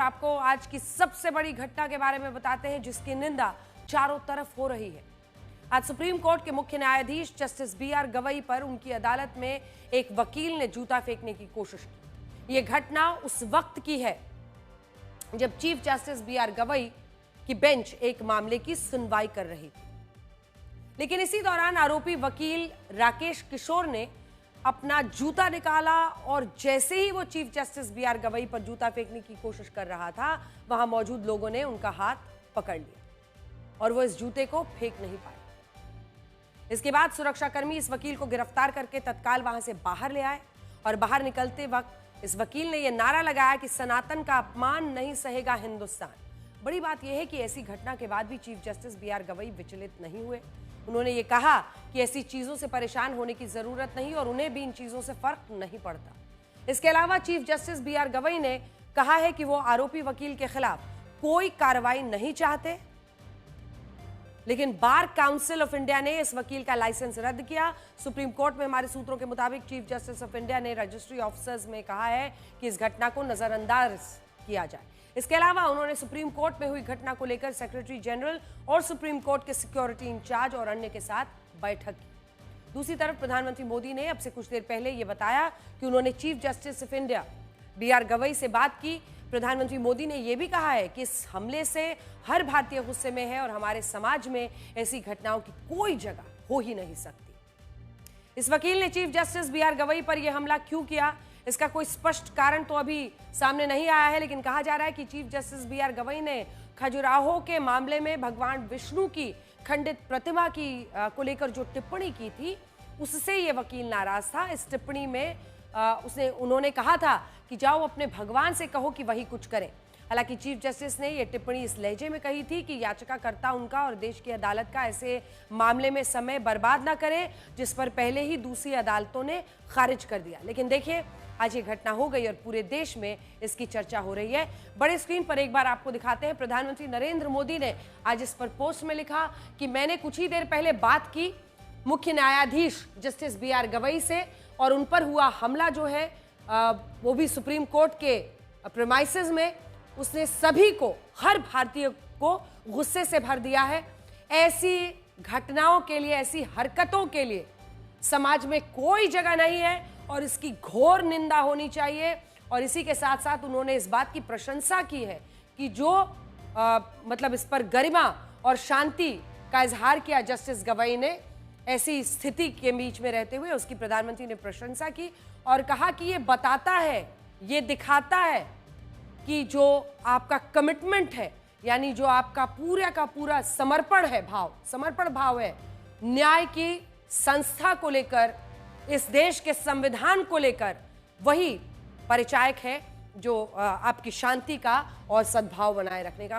आपको आज की सबसे बड़ी घटना के बारे में बताते हैं जिसकी निंदा चारों तरफ हो रही है। आज सुप्रीम कोर्ट के मुख्य न्यायाधीश जस्टिस बी.आर. गवई पर उनकी अदालत में एक वकील ने जूता फेंकने की कोशिश की। यह घटना उस वक्त की है जब चीफ जस्टिस बी.आर. गवई की बेंच एक मामले की सुनवाई कर रही थी, लेकिन इसी दौरान आरोपी वकील राकेश किशोर ने अपना जूता निकाला और जैसे ही वो चीफ जस्टिस बी.आर. गवई पर जूता फेंकने की कोशिश कर रहा था, वहां मौजूद लोगों ने उनका हाथ पकड़ लिया और वो इस जूते को फेंक नहीं पाए। इसके बाद सुरक्षाकर्मी इस वकील को गिरफ्तार करके तत्काल वहां से बाहर ले आए और बाहर निकलते वक्त इस वकील ने यह नारा लगाया कि सनातन का अपमान नहीं सहेगा हिंदुस्तान। बड़ी बात यह है कि ऐसी घटना के बाद भी चीफ जस्टिस बी.आर. गवई विचलित नहीं हुए। उन्होंने ये कहा कि ऐसी चीजों से परेशान होने की जरूरत नहीं और उन्हें भी इन चीजों से फर्क नहीं पड़ता। इसके अलावा चीफ जस्टिस बी.आर. गवई ने कहा है कि वो आरोपी वकील के खिलाफ कोई कार्रवाई नहीं चाहते, लेकिन बार काउंसिल ऑफ इंडिया ने इस वकील का लाइसेंस रद्द किया। सुप्रीम कोर्ट में हमारे सूत्रों के मुताबिक चीफ जस्टिस ऑफ इंडिया ने रजिस्ट्री ऑफिसर्स में कहा है कि इस घटना को नजरअंदाज किया जाए। इसके अलावा उन्होंने सुप्रीम कोर्ट में हुई घटना को लेकर सेक्रेटरी जनरल और सुप्रीम कोर्ट के सिक्योरिटी इंचार्ज और अन्य के साथ बैठक की। दूसरी तरफ प्रधानमंत्री मोदी ने अब से कुछ देर पहले यह बताया कि उन्होंने chief justice of India B R. Gavai से बात की। प्रधानमंत्री मोदी ने यह भी कहा है कि इस हमले से हर भारतीय गुस्से में है और हमारे समाज में ऐसी घटनाओं की कोई जगह हो ही नहीं सकती। इस वकील ने चीफ जस्टिस बी.आर. गवई पर यह हमला क्यों किया, इसका कोई स्पष्ट कारण तो अभी सामने नहीं आया है, लेकिन कहा जा रहा है कि चीफ जस्टिस बी.आर. गवई ने खजुराहो के मामले में भगवान विष्णु की खंडित प्रतिमा को लेकर जो टिप्पणी की थी, उससे ये वकील नाराज था। इस टिप्पणी में उन्होंने कहा था कि जाओ अपने भगवान से कहो कि वही कुछ करें। हालांकि चीफ जस्टिस ने यह टिप्पणी इस लहजे में कही थी कि याचिकाकर्ता उनका और देश की अदालत का ऐसे मामले में समय बर्बाद ना करे जिस पर पहले ही दूसरी अदालतों ने खारिज कर दिया। लेकिन देखिए, आज ये घटना हो गई और पूरे देश में इसकी चर्चा हो रही है। बड़े स्क्रीन पर एक बार आपको दिखाते हैं। प्रधानमंत्री नरेंद्र मोदी ने आज इस पर पोस्ट में लिखा कि मैंने कुछ ही देर पहले बात की मुख्य न्यायाधीश जस्टिस बी.आर. गवई से और उन पर हुआ हमला जो है वो भी सुप्रीम कोर्ट के प्रेमाइसेस में, उसने सभी को, हर भारतीय को गुस्से से भर दिया है। ऐसी घटनाओं के लिए, ऐसी हरकतों के लिए समाज में कोई जगह नहीं है और इसकी घोर निंदा होनी चाहिए। और इसी के साथ साथ उन्होंने इस बात की प्रशंसा की है कि जो मतलब इस पर गरिमा और शांति का इजहार किया जस्टिस गवई ने, ऐसी स्थिति के बीच में रहते हुए उसकी प्रधानमंत्री ने प्रशंसा की और कहा कि ये बताता है, ये दिखाता है कि जो आपका कमिटमेंट है, यानी जो आपका पूरा का पूरा समर्पण भाव है न्याय की संस्था को लेकर, इस देश के संविधान को लेकर, वही परिचायक है जो आपकी शांति का और सद्भाव बनाए रखने का